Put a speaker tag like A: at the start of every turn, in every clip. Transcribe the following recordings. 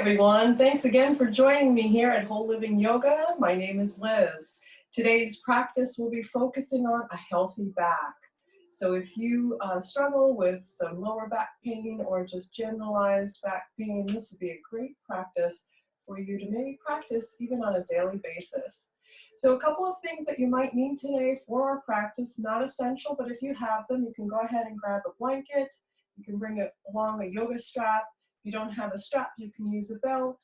A: everyone. Thanks again for joining me here at Whole Living Yoga. My name is Liz. Today's practice will be focusing on a healthy back. So if you struggle with some lower back pain or just generalized back pain, this would be a great practice for you to maybe practice even on a daily basis. So a couple of things that you might need today for our practice, not essential, but if you have them, you can go ahead and grab a blanket. You can bring along a yoga strap. If you don't have a strap, you can use a belt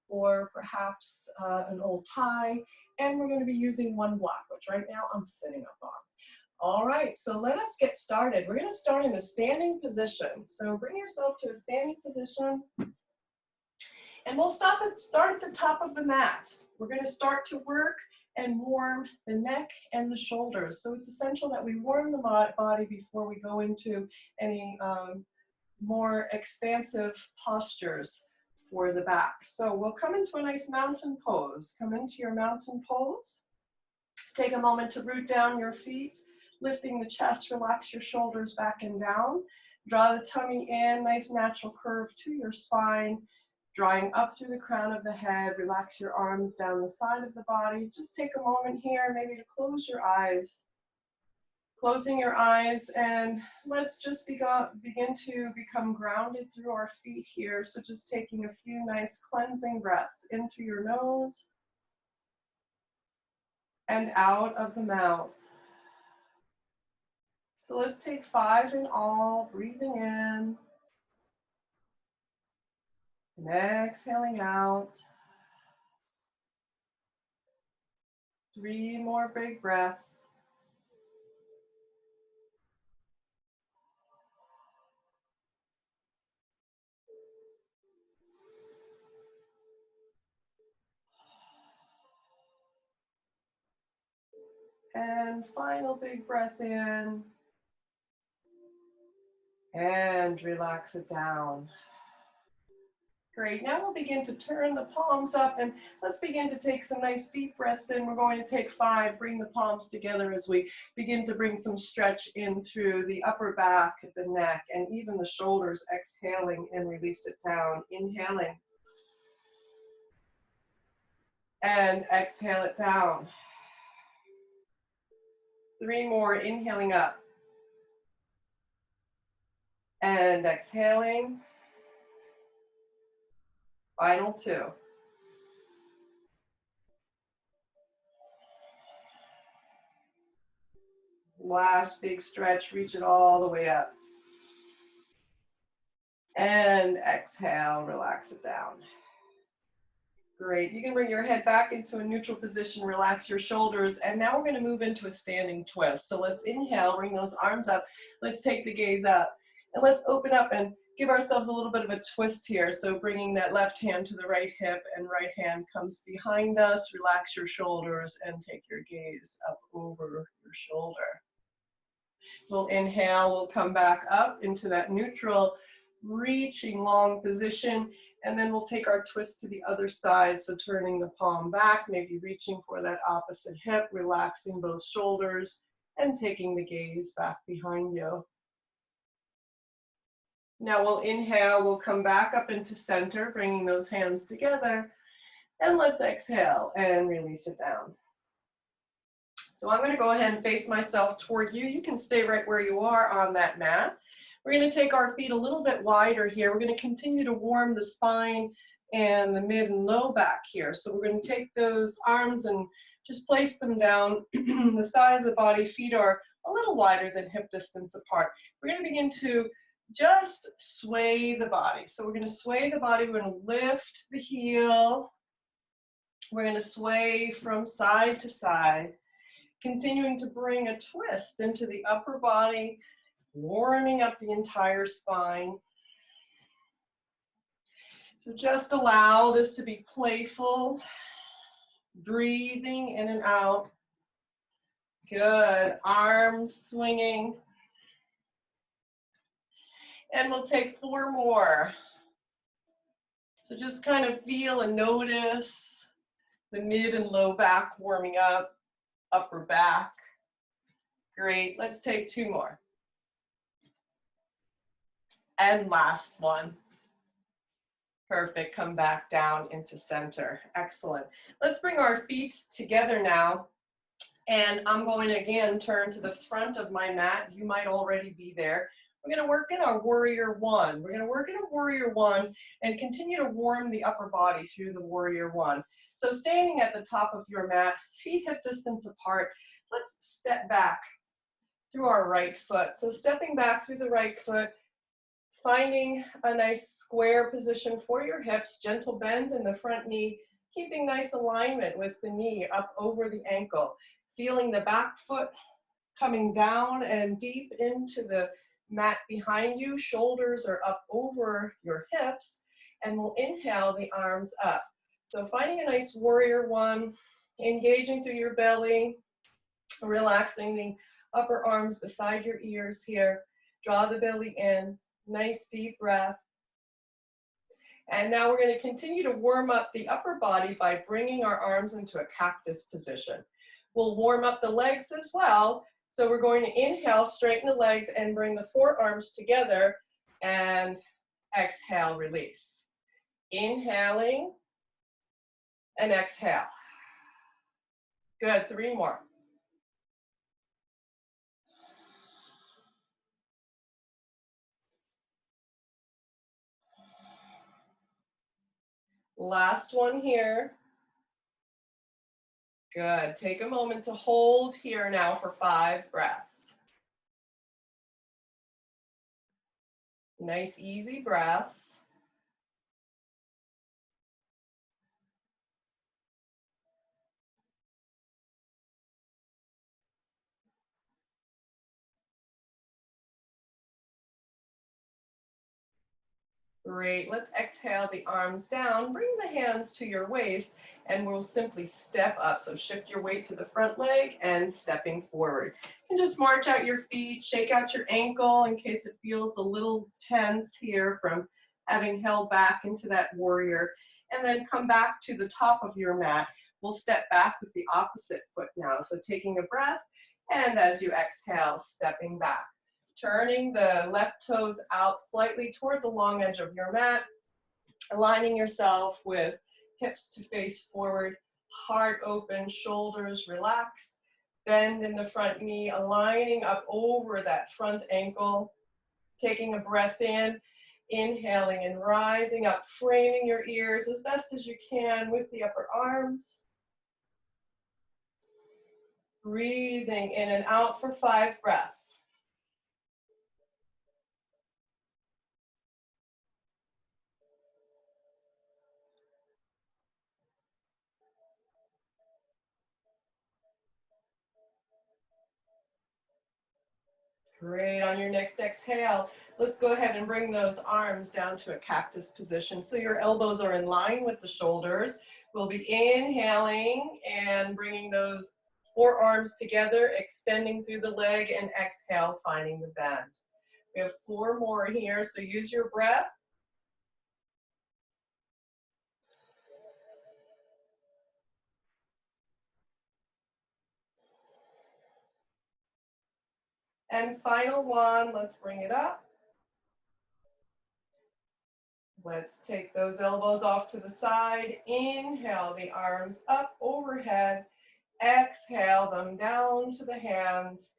A: or perhaps an old tie. And we're going to be using one block, which right now I'm sitting up on. All right, so let us get started. We're going to start in a standing position. So bring yourself to a standing position. And we'll start at the top of the mat. We're going to start to work and warm the neck and the shoulders. So it's essential that we warm the body before we go into any more expansive postures for the back. So we'll come into a nice mountain pose. Come into your mountain pose. Take a moment to root down your feet, lifting the chest, relax your shoulders back and down. Draw the tummy in, nice natural curve to your spine, drawing up through the crown of the head. Relax your arms down the side of the body. Just take a moment here, maybe to close your eyes. Closing your eyes, and let's just begin to become grounded through our feet here. So just taking a few nice cleansing breaths in through your nose and out of the mouth. So let's take 5 in all, breathing in and exhaling out. 3 more big breaths. And final big breath in. And relax it down. Great, now we'll begin to turn the palms up and let's begin to take some nice deep breaths in. We're going to take 5, bring the palms together as we begin to bring some stretch in through the upper back, the neck, and even the shoulders. Exhaling and release it down. Inhaling. And exhale it down. 3 more, inhaling up. And exhaling. Final 2. Last big stretch, reach it all the way up. And exhale, relax it down. Great, you can bring your head back into a neutral position, relax your shoulders, and now we're going to move into a standing twist. So let's inhale, bring those arms up, let's take the gaze up, and let's open up and give ourselves a little bit of a twist here. So bringing that left hand to the right hip and right hand comes behind us, relax your shoulders and take your gaze up over your shoulder. We'll inhale, we'll come back up into that neutral, reaching long position, and then we'll take our twist to the other side. So turning the palm back, maybe reaching for that opposite hip, relaxing both shoulders, and taking the gaze back behind you. Now we'll inhale, we'll come back up into center, bringing those hands together, and let's exhale and release it down. So I'm going to go ahead and face myself toward you. You can stay right where you are on that mat. We're going to take our feet a little bit wider here. We're going to continue to warm the spine and the mid and low back here. So we're going to take those arms and just place them down the side of the body. Feet are a little wider than hip distance apart. We're going to begin to just sway the body. So we're going to sway the body. We're going to lift the heel. We're going to sway from side to side, continuing to bring a twist into the upper body, warming up the entire spine. So just allow this to be playful, breathing in and out. Good, arms swinging. And we'll take 4 more. So just kind of feel and notice the mid and low back warming up, upper back. Great, let's take 2 more. And last one. Perfect. Come back down into center. Excellent. Let's bring our feet together now. And I'm going to again turn to the front of my mat. You might already be there. We're going to work in our warrior one. We're going to work in a warrior one and continue to warm the upper body through the warrior one. So standing at the top of your mat, feet hip distance apart, let's step back through our right foot. So stepping back through the right foot, finding a nice square position for your hips, gentle bend in the front knee, keeping nice alignment with the knee up over the ankle. Feeling the back foot coming down and deep into the mat behind you. Shoulders are up over your hips, and we'll inhale the arms up. So finding a nice warrior one, engaging through your belly, relaxing the upper arms beside your ears here. Draw the belly in, nice deep breath. And now we're going to continue to warm up the upper body by bringing our arms into a cactus position. We'll warm up the legs as well. So we're going to inhale, straighten the legs, and bring the forearms together, and exhale, release. Inhaling, and exhale. Good, 3 more. Last one here. Good. Take a moment to hold here now for 5 breaths. Nice, easy breaths. Great. Let's exhale the arms down. Bring the hands to your waist, and we'll simply step up. So shift your weight to the front leg and stepping forward. And just march out your feet, shake out your ankle in case it feels a little tense here from having held back into that warrior. And then come back to the top of your mat. We'll step back with the opposite foot now. So taking a breath, and as you exhale, stepping back. Turning the left toes out slightly toward the long edge of your mat, aligning yourself with hips to face forward, heart open, shoulders relaxed, bend in the front knee, aligning up over that front ankle, taking a breath in, inhaling and rising up, framing your ears as best as you can with the upper arms. Breathing in and out for 5 breaths. Great. On your next exhale, let's go ahead and bring those arms down to a cactus position. So your elbows are in line with the shoulders. We'll be inhaling and bringing those forearms together, extending through the leg, and exhale, finding the bend. We have 4 more here, so use your breath. And final one, let's bring it up. Let's take those elbows off to the side. Inhale the arms up overhead. Exhale them down to the hands.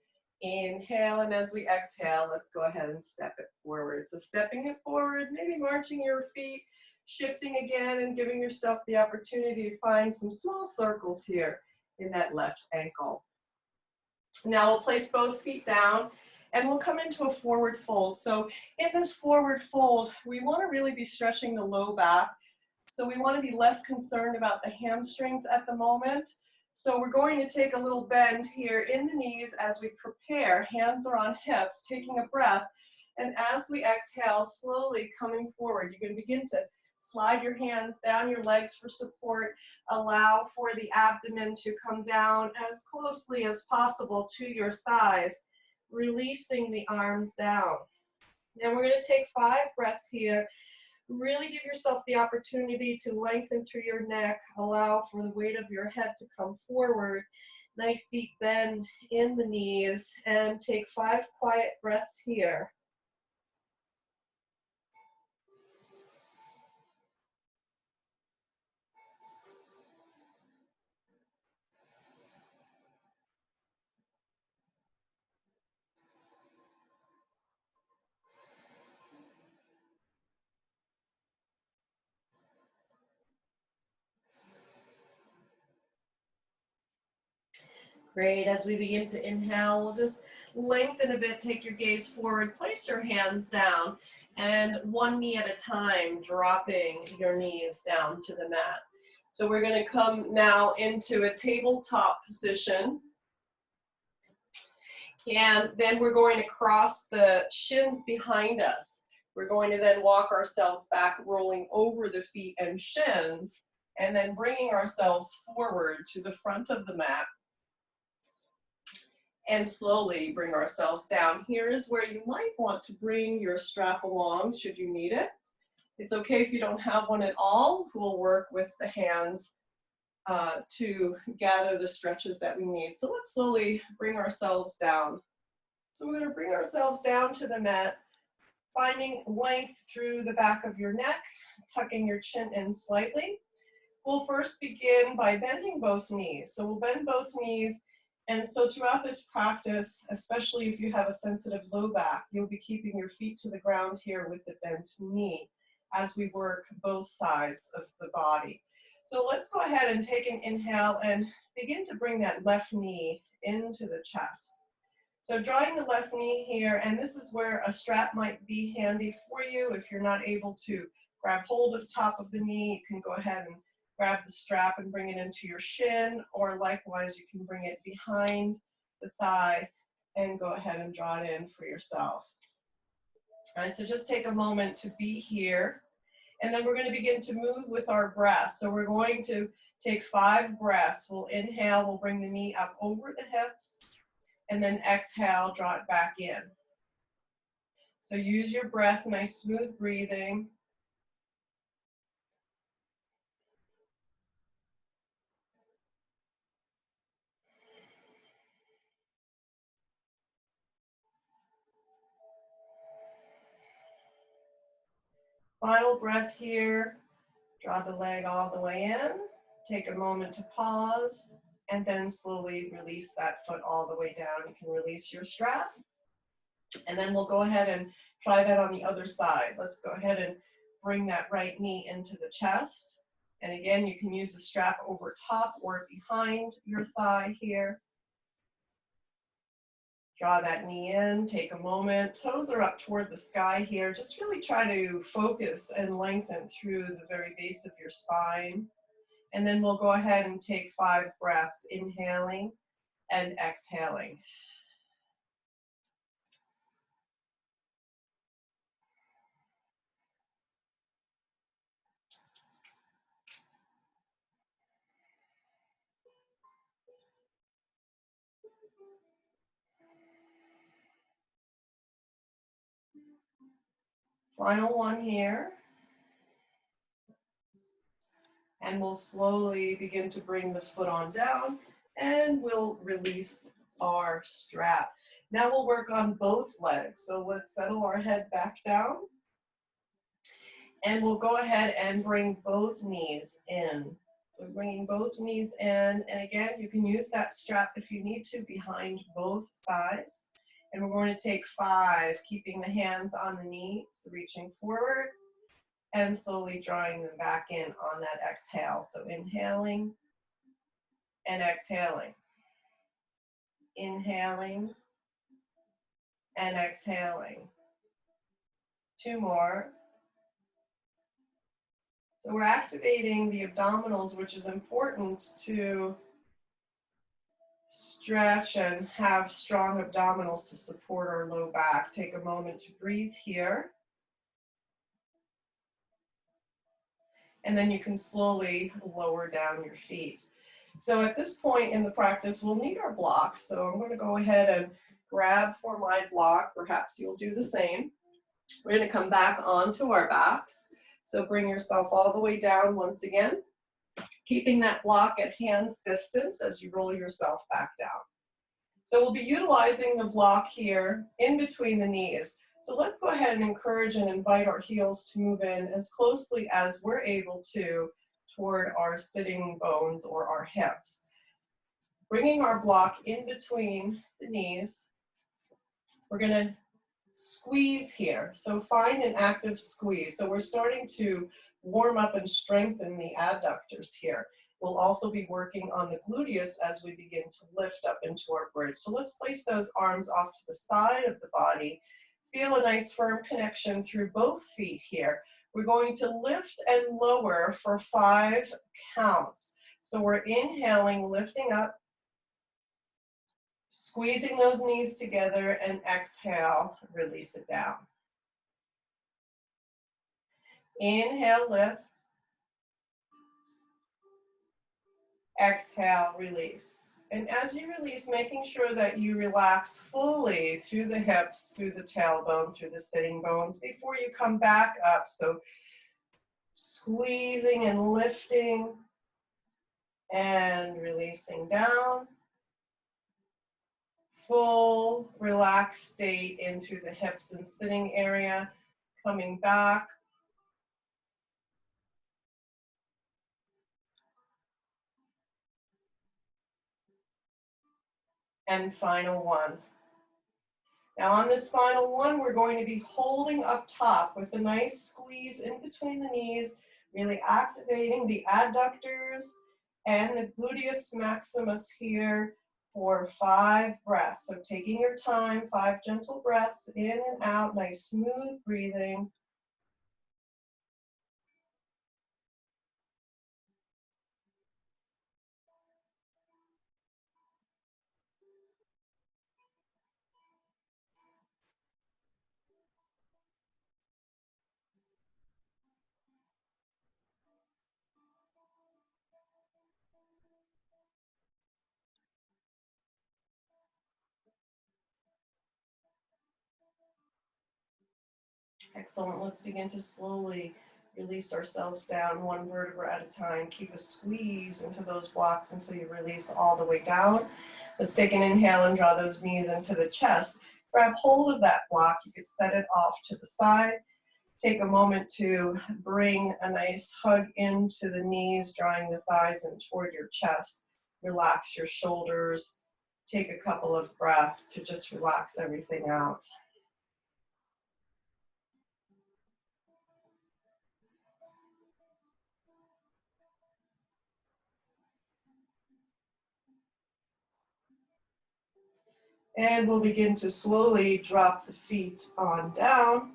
A: Inhale, and as we exhale, let's go ahead and step it forward. So stepping it forward, maybe marching your feet, shifting again, and giving yourself the opportunity to find some small circles here in that left ankle. Now we'll place both feet down, and we'll come into a forward fold. So in this forward fold, we want to really be stretching the low back. So we want to be less concerned about the hamstrings at the moment. So we're going to take a little bend here in the knees as we prepare. Hands are on hips, taking a breath. And as we exhale, slowly coming forward, you're going to begin to slide your hands down your legs for support. Allow for the abdomen to come down as closely as possible to your thighs, releasing the arms down. Now we're going to take 5 breaths here. Really give yourself the opportunity to lengthen through your neck. Allow for the weight of your head to come forward. Nice deep bend in the knees, and take 5 quiet breaths here. Great. As we begin to inhale, we'll just lengthen a bit, take your gaze forward, place your hands down, and one knee at a time, dropping your knees down to the mat. So we're going to come now into a tabletop position. And then we're going to cross the shins behind us. We're going to then walk ourselves back, rolling over the feet and shins, and then bringing ourselves forward to the front of the mat. And slowly bring ourselves down. Here is where you might want to bring your strap along should you need it. It's okay if you don't have one at all. We'll work with the hands to gather the stretches that we need. So let's slowly bring ourselves down. So we're going to bring ourselves down to the mat, finding length through the back of your neck, tucking your chin in slightly. We'll first begin by bending both knees. So we'll bend both knees. And so throughout this practice, especially if you have a sensitive low back, you'll be keeping your feet to the ground here with the bent knee as we work both sides of the body. So let's go ahead and take an inhale and begin to bring that left knee into the chest. So drawing the left knee here, and this is where a strap might be handy for you. If you're not able to grab hold of top of the knee, you can go ahead and grab the strap and bring it into your shin, or likewise you can bring it behind the thigh and go ahead and draw it in for yourself. All right, so just take a moment to be here, and then we're going to begin to move with our breath. So we're going to take 5 breaths. We'll inhale, we'll bring the knee up over the hips, and then exhale, draw it back in. So use your breath, nice smooth breathing. Final breath here. Draw the leg all the way in. Take a moment to pause, and then slowly release that foot all the way down. You can release your strap. And then we'll go ahead and try that on the other side. Let's go ahead and bring that right knee into the chest. And again, you can use the strap over top or behind your thigh here. Draw that knee in, take a moment. Toes are up toward the sky here. Just really try to focus and lengthen through the very base of your spine. And then we'll go ahead and take 5 breaths, inhaling and exhaling. Final one here. And we'll slowly begin to bring the foot on down, and we'll release our strap. Now we'll work on both legs. So let's settle our head back down. And we'll go ahead and bring both knees in. So bringing both knees in, and again, you can use that strap if you need to behind both thighs. And we're going to take 5, keeping the hands on the knees, reaching forward, and slowly drawing them back in on that exhale. So inhaling and exhaling. Inhaling and exhaling. 2 more. So we're activating the abdominals, which is important to stretch and have strong abdominals to support our low back. Take a moment to breathe here. And then you can slowly lower down your feet. So at this point in the practice, we'll need our blocks. So I'm going to go ahead and grab for my block. Perhaps you'll do the same. We're going to come back onto our backs. So bring yourself all the way down once again, keeping that block at hand's distance as you roll yourself back down. So we'll be utilizing the block here in between the knees. So let's go ahead and encourage and invite our heels to move in as closely as we're able to toward our sitting bones or our hips. Bringing our block in between the knees, we're going to squeeze here. So find an active squeeze. So we're starting to warm up and strengthen the adductors here. We'll also be working on the gluteus as we begin to lift up into our bridge. So let's place those arms off to the side of the body. Feel a nice firm connection through both feet here. We're going to lift and lower for 5 counts. So we're inhaling, lifting up, squeezing those knees together, and exhale, release it down. Inhale, lift. Exhale, release. And as you release, making sure that you relax fully through the hips, through the tailbone, through the sitting bones before you come back up. So squeezing and lifting and releasing down. Full relaxed state in through the hips and sitting area. Coming back. And final one. Now on this final one, we're going to be holding up top with a nice squeeze in between the knees, really activating the adductors and the gluteus maximus here for 5 breaths. So taking your time, 5 gentle breaths in and out, nice smooth breathing. Excellent. Let's begin to slowly release ourselves down 1 vertebra at a time. Keep a squeeze into those blocks until you release all the way down. Let's take an inhale and draw those knees into the chest. Grab hold of that block. You could set it off to the side. Take a moment to bring a nice hug into the knees, drawing the thighs in toward your chest. Relax your shoulders. Take a couple of breaths to just relax everything out. And we'll begin to slowly drop the feet on down.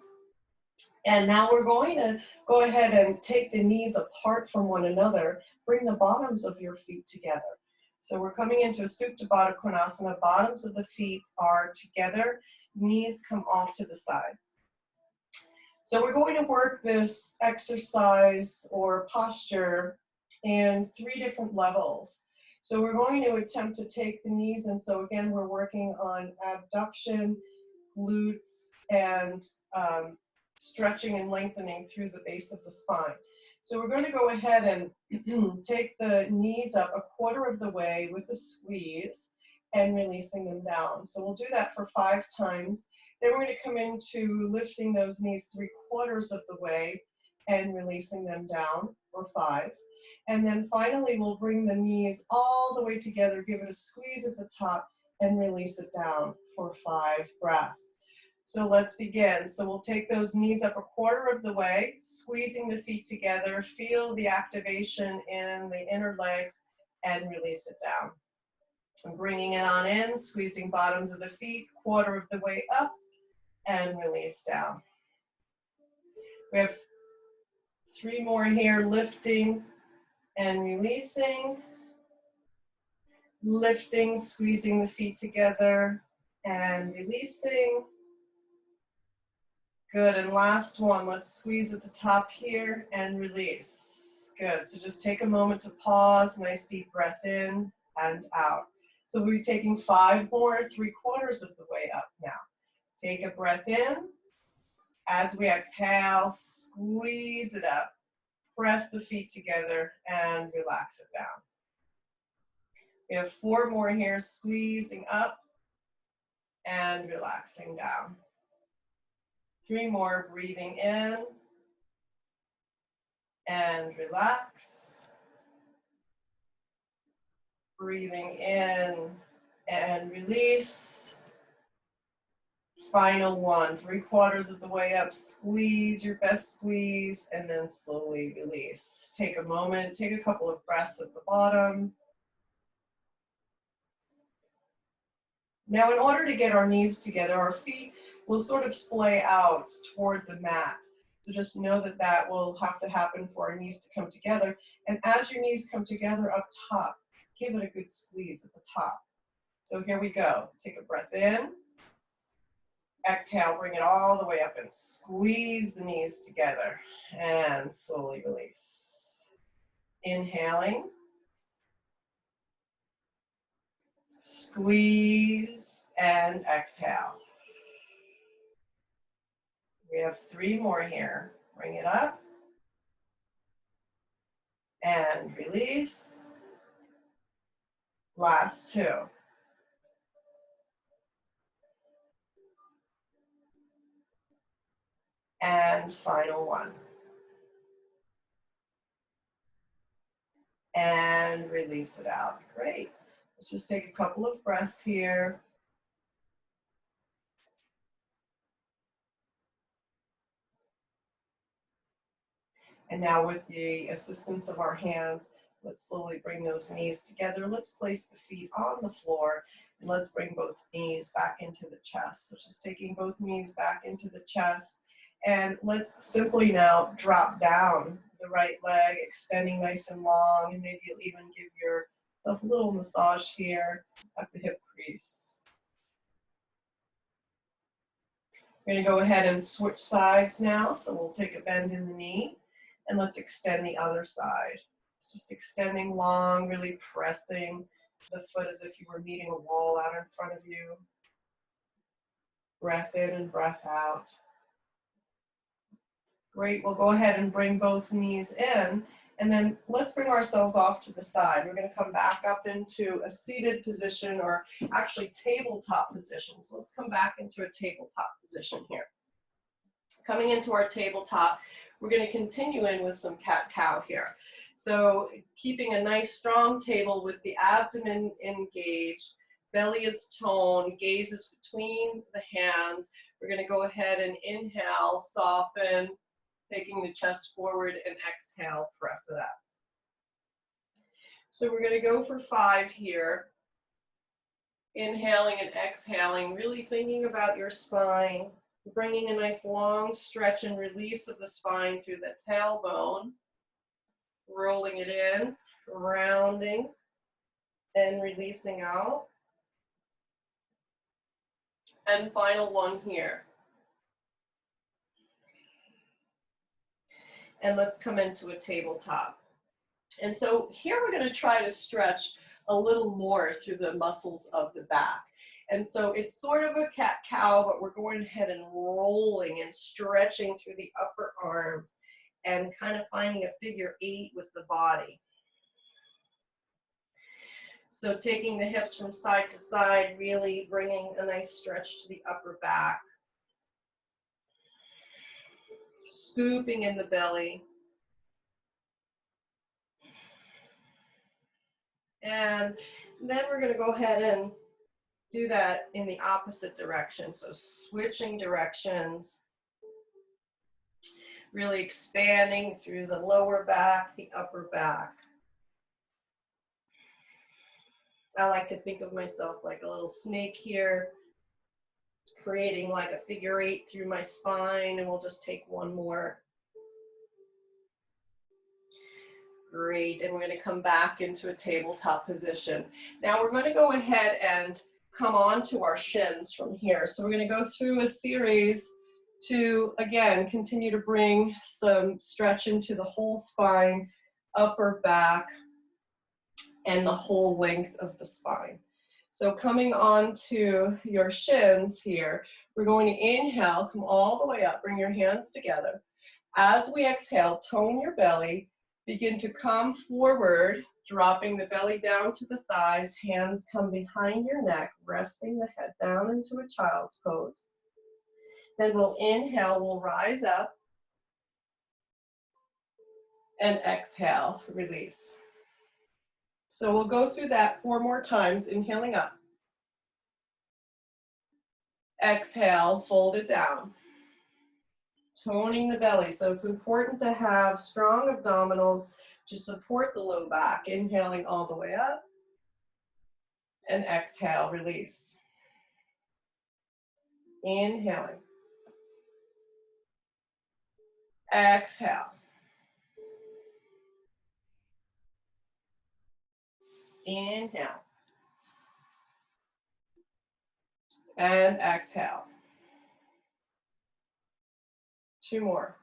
A: And now we're going to go ahead and take the knees apart from one another. Bring the bottoms of your feet together. So we're coming into a Supta Baddha Konasana. Bottoms of the feet are together. Knees come off to the side. So we're going to work this exercise or posture in 3 different levels. So we're going to attempt to take the knees, and so again, we're working on abduction, glutes, and stretching and lengthening through the base of the spine. So we're going to go ahead and take the knees up 1/4 of the way with a squeeze and releasing them down. So we'll do that for 5 times. Then we're going to come into lifting those knees 3/4 of the way and releasing them down for 5. And then finally, we'll bring the knees all the way together, give it a squeeze at the top, and release it down for 5 breaths. So let's begin. So we'll take those knees up 1/4 of the way, squeezing the feet together, feel the activation in the inner legs, and release it down. I'm bringing it on in, squeezing bottoms of the feet, 1/4 of the way up, and release down. We have 3 more here, lifting and releasing. Lifting, squeezing the feet together, and releasing. Good, and last one, let's squeeze at the top here and release. Good, so just take a moment to pause, nice deep breath in and out. So we'll be taking 5 more, 3/4 of the way up now. Take a breath in. As we exhale, squeeze it up. Press the feet together and relax it down. We have 4 more here, squeezing up and relaxing down. 3 more, breathing in and relax. Breathing in and release. Final one, 3/4 of the way up. Squeeze your best squeeze and then slowly release. Take a moment, take a couple of breaths at the bottom. Now, in order to get our knees together, our feet will sort of splay out toward the mat. So just know that that will have to happen for our knees to come together. And as your knees come together up top, give it a good squeeze at the top. So here we go. Take a breath in. Exhale, bring it all the way up and squeeze the knees together. And slowly release. Inhaling. Squeeze and exhale. We have 3 more here. Bring it up. And release. Last 2. And final 1. And release it out. Great. Let's just take a couple of breaths here. And now with the assistance of our hands, let's slowly bring those knees together. Let's place the feet on the floor and let's bring both knees back into the chest. So just taking both knees back into the chest, and let's simply now drop down the right leg, extending nice and long, and maybe you'll even give yourself a little massage here at the hip crease. We're going to go ahead and switch sides now. So we'll take a bend in the knee and let's extend the other side. Just extending long, really pressing the foot as if you were meeting a wall out in front of you. Breath in and breath out. Great, we'll go ahead and bring both knees in, and then let's bring ourselves off to the side. We're going to come back up into a seated position, or actually tabletop position. So let's come back into a tabletop position here. Coming into our tabletop, we're going to continue in with some cat-cow here. So keeping a nice strong table with the abdomen engaged, belly is toned, gaze is between the hands. We're going to go ahead and inhale, soften, taking the chest forward, and exhale, press it up. So we're going to go for 5 here. Inhaling and exhaling, really thinking about your spine, bringing a nice long stretch and release of the spine through the tailbone, rolling it in, rounding, and releasing out. And final one here. And let's come into a tabletop. And so here we're going to try to stretch a little more through the muscles of the back. And so it's sort of a cat-cow, but we're going ahead and rolling and stretching through the upper arms and kind of finding a figure 8 with the body. So taking the hips from side to side, really bringing a nice stretch to the upper back. Scooping in the belly. And then we're going to go ahead and do that in the opposite direction. So switching directions, really expanding through the lower back, the upper back. I like to think of myself like a little snake here, creating like a figure 8 through my spine, and we'll just take one more. Great, and we're going to come back into a tabletop position. Now we're going to go ahead and come on to our shins from here. So we're going to go through a series to, again, continue to bring some stretch into the whole spine, upper back, and the whole length of the spine. So coming on to your shins here, we're going to inhale, come all the way up, bring your hands together. As we exhale, tone your belly, begin to come forward, dropping the belly down to the thighs, hands come behind your neck, resting the head down into a child's pose. Then we'll inhale, we'll rise up, and exhale, release. So we'll go through that 4 more times, inhaling up. Exhale, fold it down. Toning the belly. So it's important to have strong abdominals to support the low back. Inhaling all the way up. And exhale, release. Inhaling. Exhale. Inhale. And exhale. 2 more.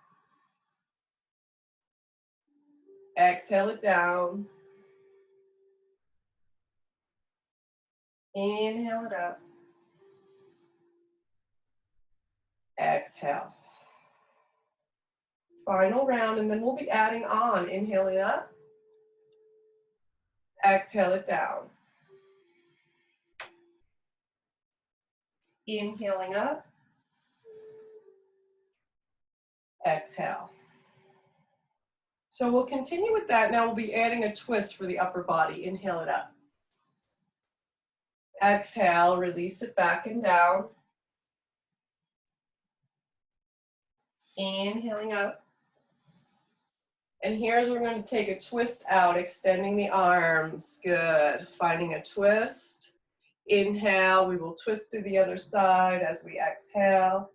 A: Exhale it down. Inhale it up. Exhale. Final round, and then we'll be adding on. Inhaling up. Exhale it down. Inhaling up. Exhale. So we'll continue with that. Now we'll be adding a twist for the upper body. Inhale it up. Exhale, release it back and down. Inhaling up. And here's where we're going to take a twist out, extending the arms. Good. Finding a twist. Inhale, we will twist to the other side as we exhale.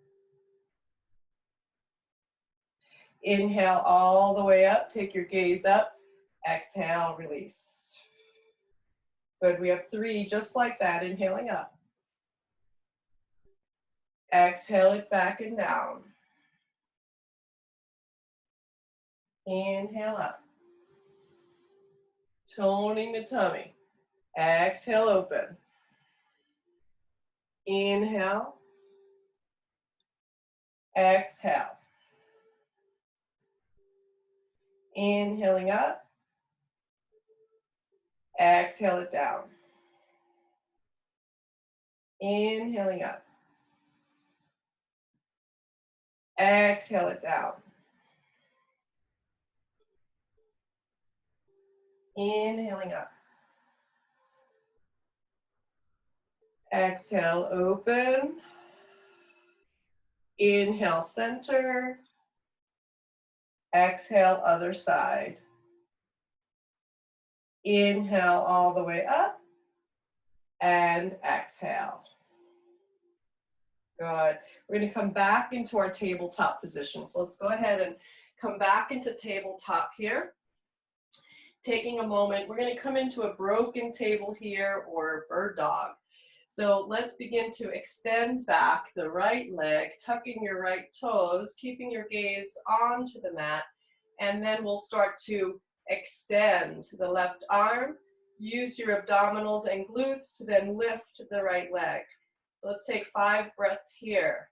A: Inhale all the way up. Take your gaze up. Exhale, release. Good. We have 3 just like that. Inhaling up. Exhale it back and down. Inhale up. Toning the tummy. Exhale, open. Inhale. Exhale. Inhaling up. Exhale it down. Inhaling up. Exhale it down. Inhaling up. Exhale, open. Inhale, center. Exhale, other side. Inhale all the way up. And exhale. Good. We're going to come back into our tabletop position. So let's go ahead and come back into tabletop here. Taking a moment, we're going to come into a broken table here or bird dog. So let's begin to extend back the right leg, tucking your right toes, keeping your gaze onto the mat, and then we'll start to extend the left arm. Use your abdominals and glutes to then lift the right leg. Let's take 5 breaths here.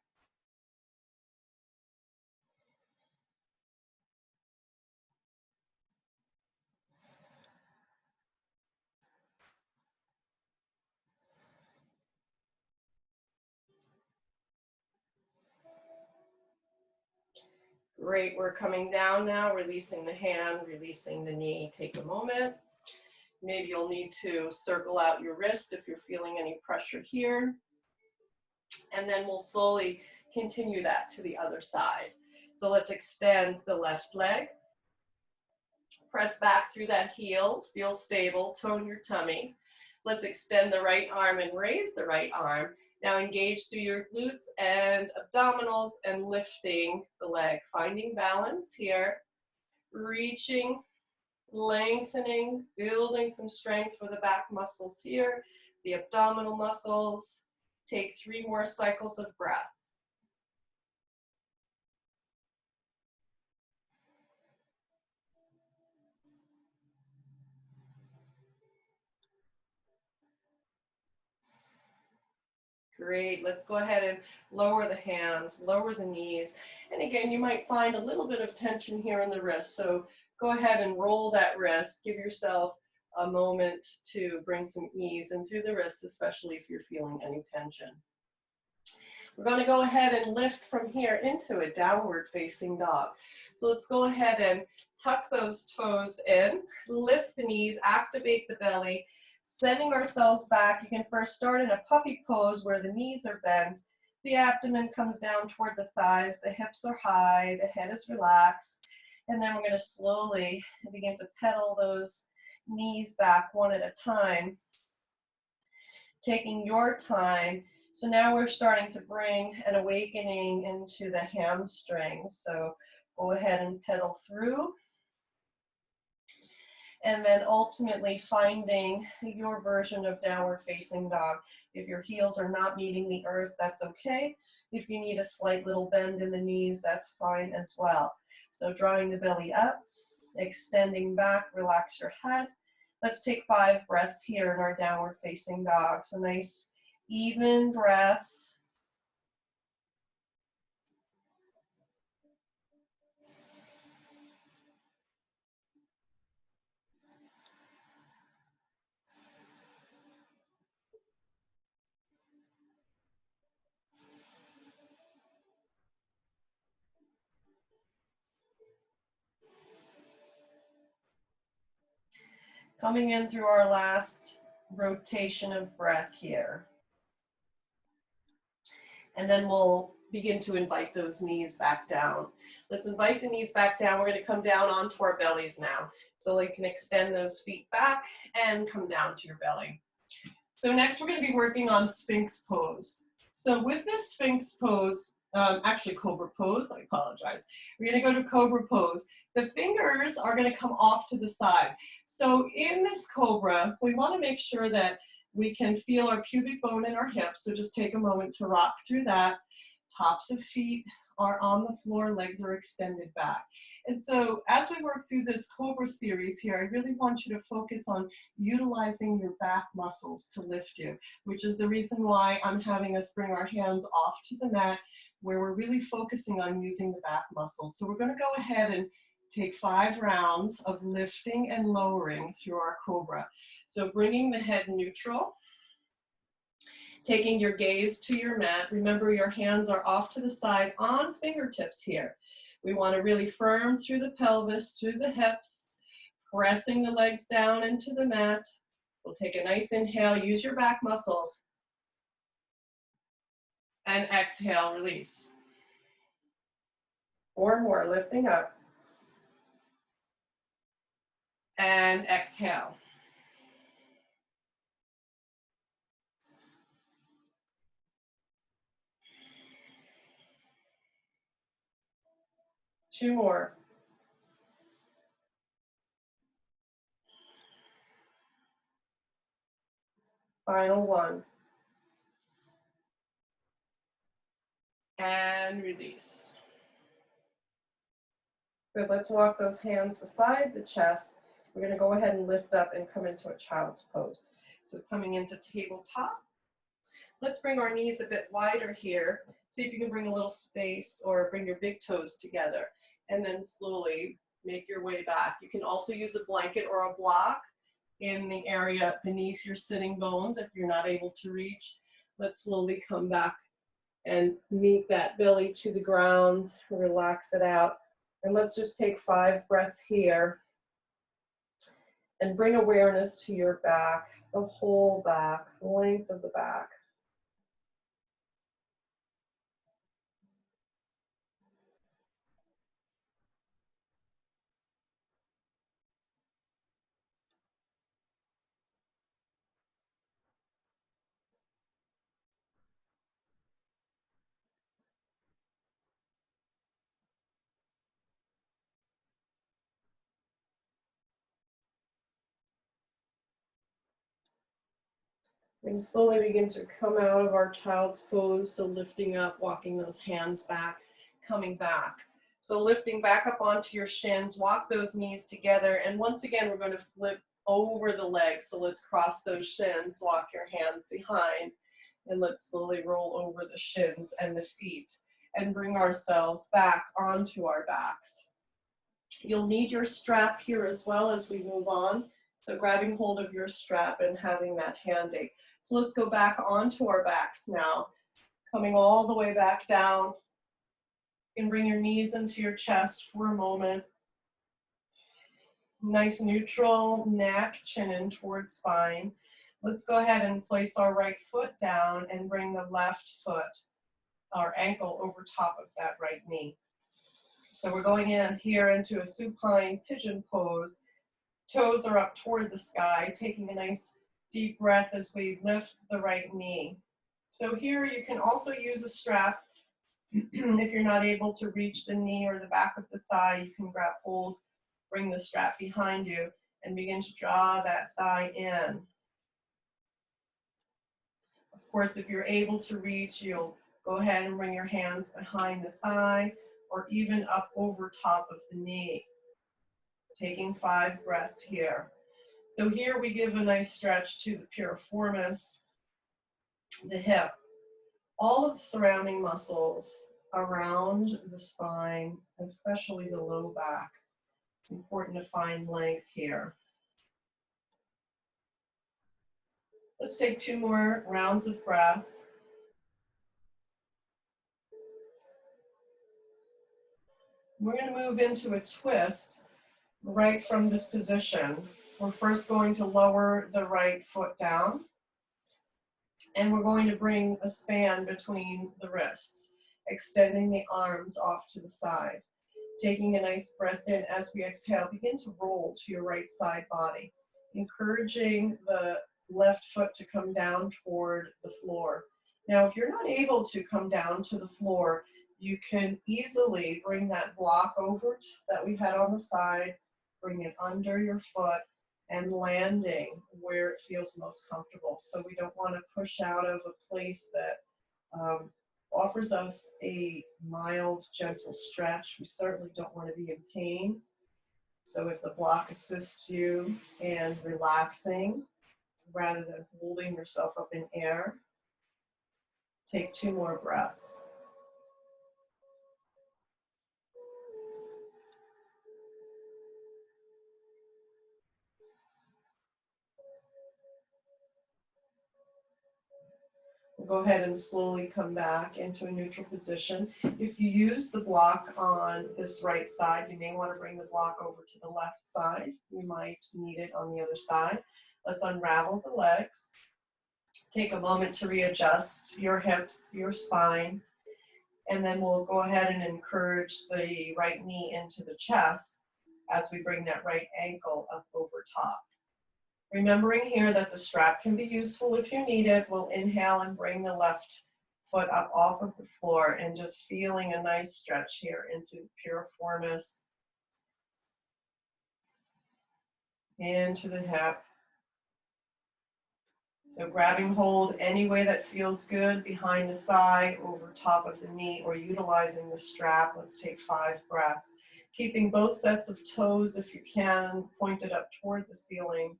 A: Great, we're coming down now, releasing the hand, releasing the knee. Take a moment. Maybe you'll need to circle out your wrist if you're feeling any pressure here. And then we'll slowly continue that to the other side. So let's extend the left leg. Press back through that heel, feel stable, tone your tummy. Let's extend the right arm and raise the right arm. Now engage through your glutes and abdominals and lifting the leg. Finding balance here, reaching, lengthening, building some strength for the back muscles here, the abdominal muscles. Take 3 more cycles of breath. Great, let's go ahead and lower the hands, lower the knees. And again, you might find a little bit of tension here in the wrist. So go ahead and roll that wrist. Give yourself a moment to bring some ease into the wrist, especially if you're feeling any tension. We're going to go ahead and lift from here into a downward facing dog. So let's go ahead and tuck those toes in, lift the knees, activate the belly, sending ourselves back. You can first start in a puppy pose where the knees are bent, The abdomen comes down toward the thighs, the hips are high, the head is relaxed, and then we're going to slowly begin to pedal those knees back one at a time, taking your time. So now we're starting to bring an awakening into the hamstrings. So go ahead and pedal through. And then ultimately finding your version of downward facing dog. If your heels are not meeting the earth, that's okay. If you need a slight little bend in the knees, that's fine as well. So drawing the belly up, extending back, relax your head. Let's take 5 breaths here in our downward facing dog. So nice, even breaths. Coming in through our last rotation of breath here. And then we'll begin to invite those knees back down. Let's invite the knees back down. We're going to come down onto our bellies now. So you can extend those feet back and come down to your belly. So next we're going to be working on Sphinx pose. So with this Sphinx pose, actually Cobra pose, I apologize. We're going to go to Cobra pose. The fingers are going to come off to the side. So in this Cobra, we want to make sure that we can feel our pubic bone in our hips. So just take a moment to rock through that. Tops of feet are on the floor, legs are extended back. And so as we work through this Cobra series here, I really want you to focus on utilizing your back muscles to lift you, which is the reason why I'm having us bring our hands off to the mat, where we're really focusing on using the back muscles. So we're going to go ahead and take 5 rounds of lifting and lowering through our Cobra. So bringing the head neutral, taking your gaze to your mat. Remember, your hands are off to the side on fingertips here. We want to really firm through the pelvis, through the hips, pressing the legs down into the mat. We'll take a nice inhale, use your back muscles, and exhale, release. 4 more, lifting up, and exhale. Two more. Final one. And release. Good, let's walk those hands beside the chest. We're going to go ahead and lift up and come into a child's pose. So coming into tabletop. Let's bring our knees a bit wider here. See if you can bring a little space or bring your big toes together. And then slowly make your way back. You can also use a blanket or a block in the area beneath your sitting bones if you're not able to reach. Let's slowly come back and meet that belly to the ground, relax it out. And let's just take 5 breaths here and bring awareness to your back, the whole back, length of the back. And slowly begin to come out of our child's pose. So lifting up, walking those hands back, coming back. So lifting back up onto your shins, walk those knees together. And once again, we're going to flip over the legs. So let's cross those shins, walk your hands behind, and let's slowly roll over the shins and the feet and bring ourselves back onto our backs. You'll need your strap here as well as we move on. So grabbing hold of your strap and having that handy. So let's go back onto our backs now, coming all the way back down. You can bring your knees into your chest for a moment. Nice neutral neck, chin in towards spine. Let's go ahead and place our right foot down and bring the left foot our ankle over top of that right knee. So we're going in here into a supine pigeon pose. Toes are up toward the sky, taking a nice deep breath as we lift the right knee. So here you can also use a strap. If you're not able to reach the knee or the back of the thigh, you can grab hold, bring the strap behind you, and begin to draw that thigh in. Of course, if you're able to reach, you'll go ahead and bring your hands behind the thigh or even up over top of the knee. Taking 5 breaths here. So here we give a nice stretch to the piriformis, the hip, all of the surrounding muscles around the spine, especially the low back. It's important to find length here. Let's take 2 more rounds of breath. We're going to move into a twist right from this position. We're first going to lower the right foot down, and we're going to bring a span between the wrists, extending the arms off to the side. Taking a nice breath in as we exhale, begin to roll to your right side body, encouraging the left foot to come down toward the floor. Now, if you're not able to come down to the floor, you can easily bring that block over that we had on the side, bring it under your foot, and landing where it feels most comfortable. So we don't want to push out of a place that offers us a mild, gentle stretch. We certainly don't want to be in pain. So if the block assists you in relaxing rather than holding yourself up in air, take 2 more breaths. We'll go ahead and slowly come back into a neutral position. If you use the block on this right side, you may want to bring the block over to the left side. You might need it on the other side. Let's unravel the legs. Take a moment to readjust your hips, your spine, and then we'll go ahead and encourage the right knee into the chest as we bring that right ankle up over top. Remembering here that the strap can be useful if you need it. We'll inhale and bring the left foot up off of the floor and just feeling a nice stretch here into the piriformis, into the hip. So grabbing hold any way that feels good, behind the thigh, over top of the knee, or utilizing the strap. Let's take 5 breaths. Keeping both sets of toes, if you can, pointed up toward the ceiling.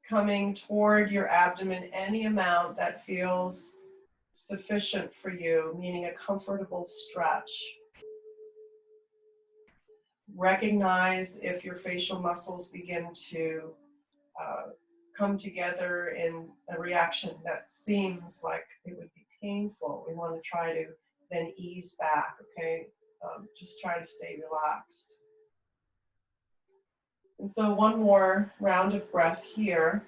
A: Coming toward your abdomen any amount that feels sufficient for you, meaning a comfortable stretch. Recognize if your facial muscles begin to come together in a reaction that seems like it would be painful. We want to try to then ease back, okay? Just try to stay relaxed. And so 1 more round of breath here.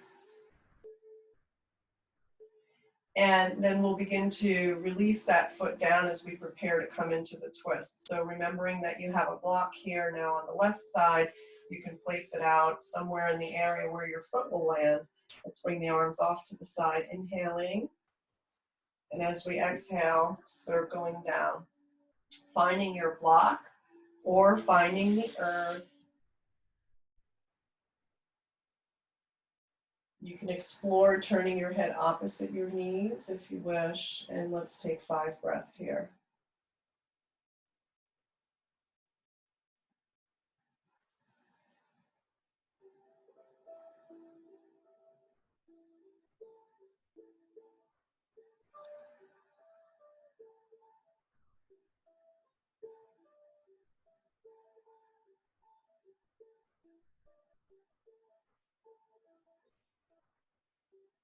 A: And then we'll begin to release that foot down as we prepare to come into the twist. So remembering that you have a block here now on the left side, you can place it out somewhere in the area where your foot will land. Let's bring the arms off to the side, inhaling. And as we exhale, circling down, finding your block or finding the earth. You can explore turning your head opposite your knees if you wish. And let's take 5 breaths here.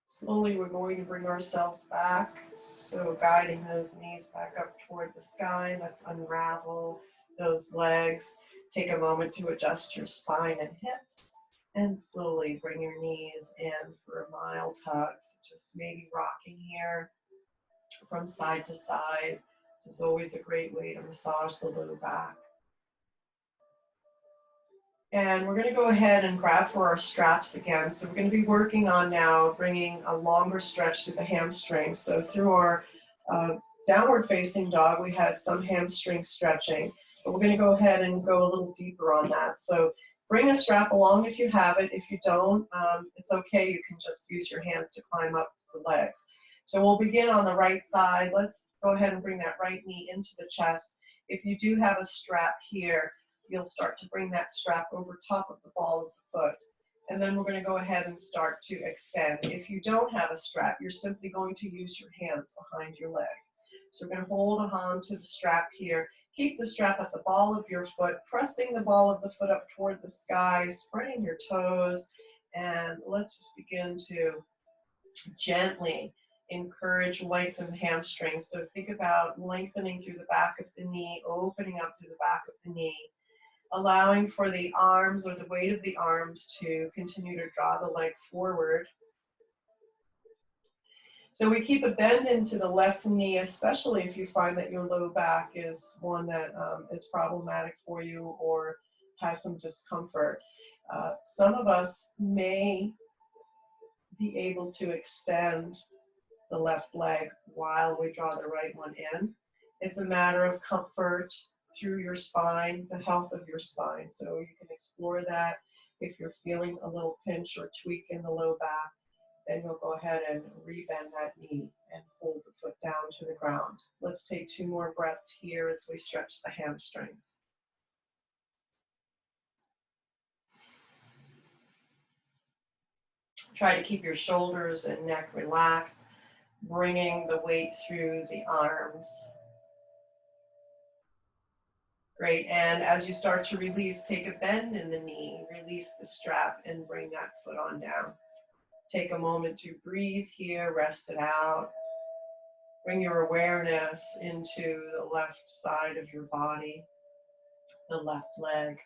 A: Slowly, we're going to bring ourselves back. So guiding those knees back up toward the sky. Let's unravel those legs. Take a moment to adjust your spine and hips. And slowly bring your knees in for a mild hug. So just maybe rocking here from side to side. This is always a great way to massage the low back. And we're going to go ahead and grab for our straps again. So we're going to be working on now bringing a longer stretch to the hamstring. So through our downward facing dog, we had some hamstring stretching, but we're going to go ahead and go a little deeper on that. So bring a strap along if you have it. If you don't, it's okay. You can just use your hands to climb up the legs. So we'll begin on the right side. Let's go ahead and bring that right knee into the chest. If you do have a strap here, you'll start to bring that strap over top of the ball of the foot. And then we're going to go ahead and start to extend. If you don't have a strap, you're simply going to use your hands behind your leg. So we're going to hold on to the strap here. Keep the strap at the ball of your foot, pressing the ball of the foot up toward the sky, spreading your toes, and let's just begin to gently encourage length in the hamstrings. So think about lengthening through the back of the knee, opening up through the back of the knee, allowing for the arms or the weight of the arms to continue to draw the leg forward. So we keep a bend into the left knee, especially if you find that your low back is one that is problematic for you or has some discomfort. Some of us may be able to extend the left leg while we draw the right one in. It's a matter of comfort through your spine, the health of your spine. So you can explore that. If you're feeling a little pinch or tweak in the low back, then you'll go ahead and rebend that knee and hold the foot down to the ground. Let's take 2 more breaths here as we stretch the hamstrings. Try to keep your shoulders and neck relaxed, bringing the weight through the arms. Great, and as you start to release, take a bend in the knee, release the strap, and bring that foot on down. Take a moment to breathe here, rest it out. Bring your awareness into the left side of your body, the left leg.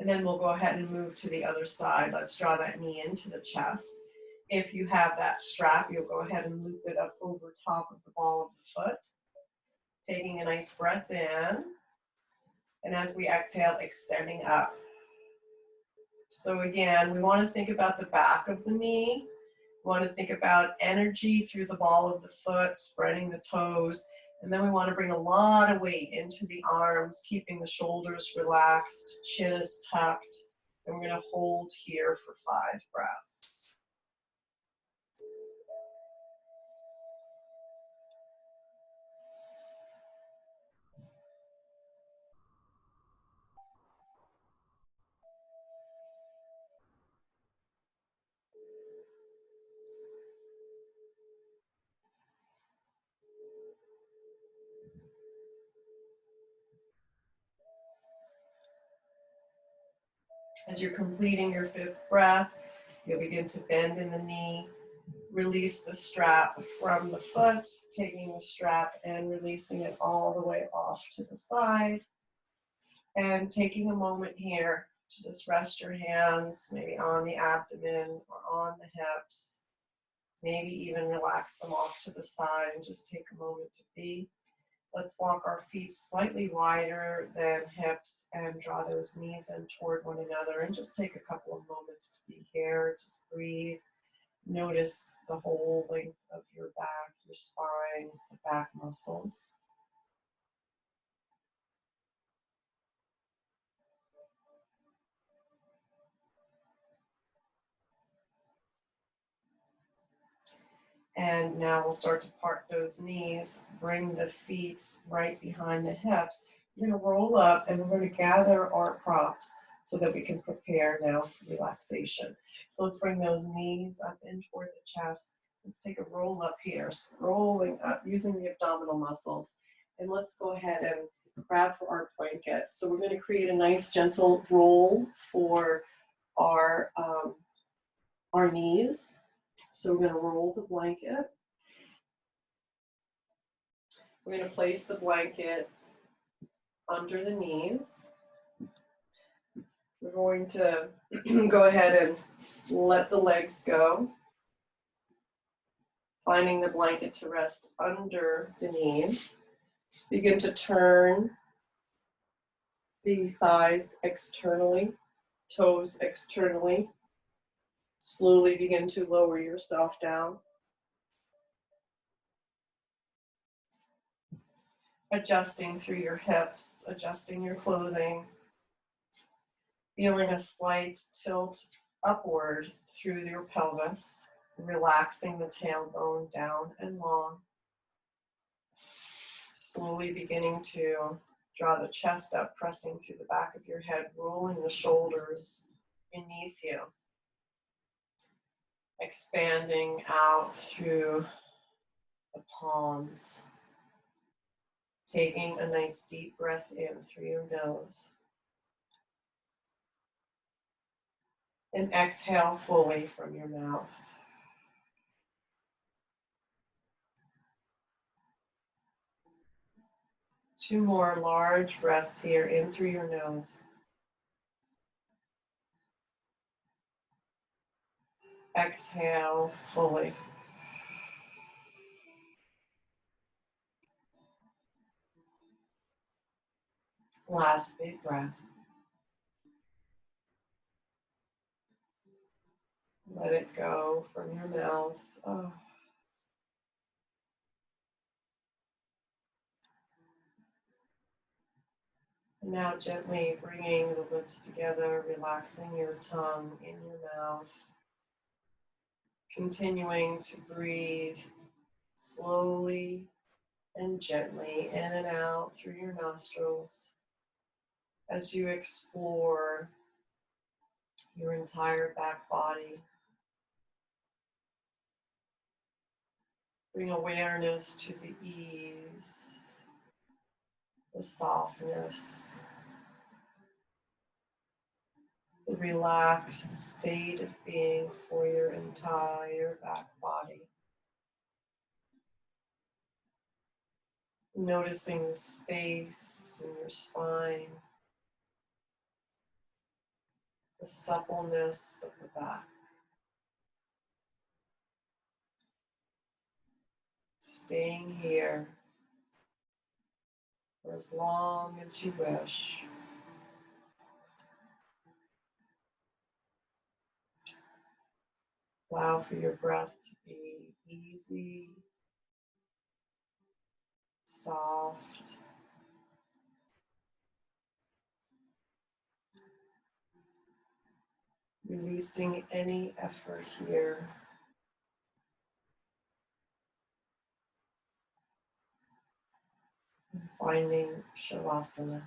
A: And then we'll go ahead and move to the other side. Let's draw that knee into the chest. If you have that strap, you'll go ahead and loop it up over top of the ball of the foot. Taking a nice breath in. And as we exhale, extending up. So again, we want to think about the back of the knee. We want to think about energy through the ball of the foot, spreading the toes. And then we want to bring a lot of weight into the arms, keeping the shoulders relaxed, chin is tucked. And we're going to hold here for 5 breaths. As you're completing your 5th breath, you'll begin to bend in the knee, release the strap from the foot, taking the strap and releasing it all the way off to the side, and taking a moment here to just rest your hands maybe on the abdomen or on the hips, maybe even relax them off to the side and just take a moment to be. Let's walk our feet slightly wider than hips and draw those knees in toward one another and just take a couple of moments to be here. Just breathe. Notice the whole length of your back, your spine, the back muscles. And now we'll start to part those knees, bring the feet right behind the hips. We're going to roll up and we're going to gather our props so that we can prepare now for relaxation. So let's bring those knees up in toward the chest. Let's take a roll up here, so rolling up using the abdominal muscles. And let's go ahead and grab for our blanket. So we're going to create a nice gentle roll for our knees. So we're going to roll the blanket. We're going to place the blanket under the knees. We're going to go ahead and let the legs go. Finding the blanket to rest under the knees. Begin to turn the thighs externally, toes externally. Slowly begin to lower yourself down. Adjusting through your hips, adjusting your clothing. Feeling a slight tilt upward through your pelvis, relaxing the tailbone down and long. Slowly beginning to draw the chest up, pressing through the back of your head, rolling the shoulders beneath you. Expanding out through the palms. Taking a nice deep breath in through your nose. And exhale fully from your mouth. Two more large breaths here in through your nose. Exhale fully. Last big breath. Let it go from your mouth. Oh. And now gently bringing the lips together, relaxing your tongue in your mouth. Continuing to breathe slowly and gently in and out through your nostrils as you explore your entire back body. Bring awareness to the ease, the softness, the relaxed state of being for your entire back body. Noticing the space in your spine, the suppleness of the back. Staying here for as long as you wish. Allow for your breath to be easy, soft, releasing any effort here. And finding Shavasana.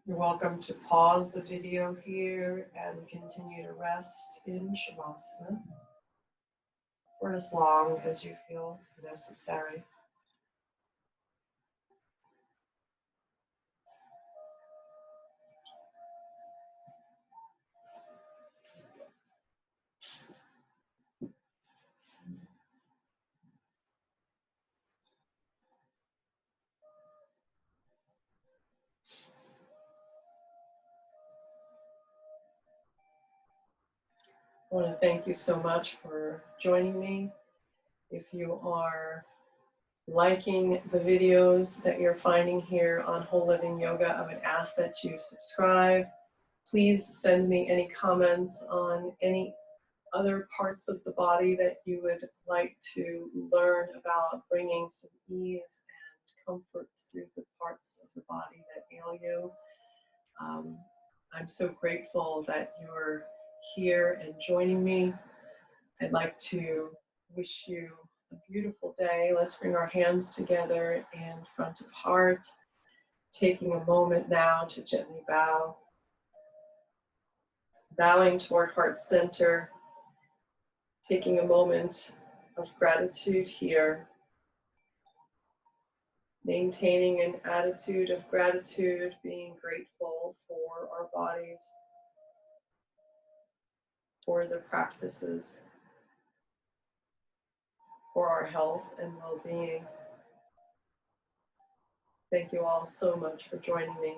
A: You're welcome to pause the video here and continue to rest in Shavasana for as long as you feel necessary. I want to thank you so much for joining me. If you are liking the videos that you're finding here on Whole Living Yoga, I would ask that you subscribe. Please send me any comments on any other parts of the body that you would like to learn about, bringing some ease and comfort through the parts of the body that ail you. I'm so grateful that you're here and joining me. I'd like to wish you a beautiful day. Let's bring our hands together in front of heart, taking a moment now to gently bow. Bowing toward heart center, taking a moment of gratitude here. Maintaining an attitude of gratitude, being grateful for our bodies, for the practices, for our health and well-being. Thank you all so much for joining me.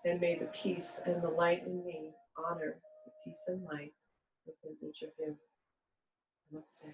A: And may the peace and the light in me honor the peace and light within each of you. Namaste.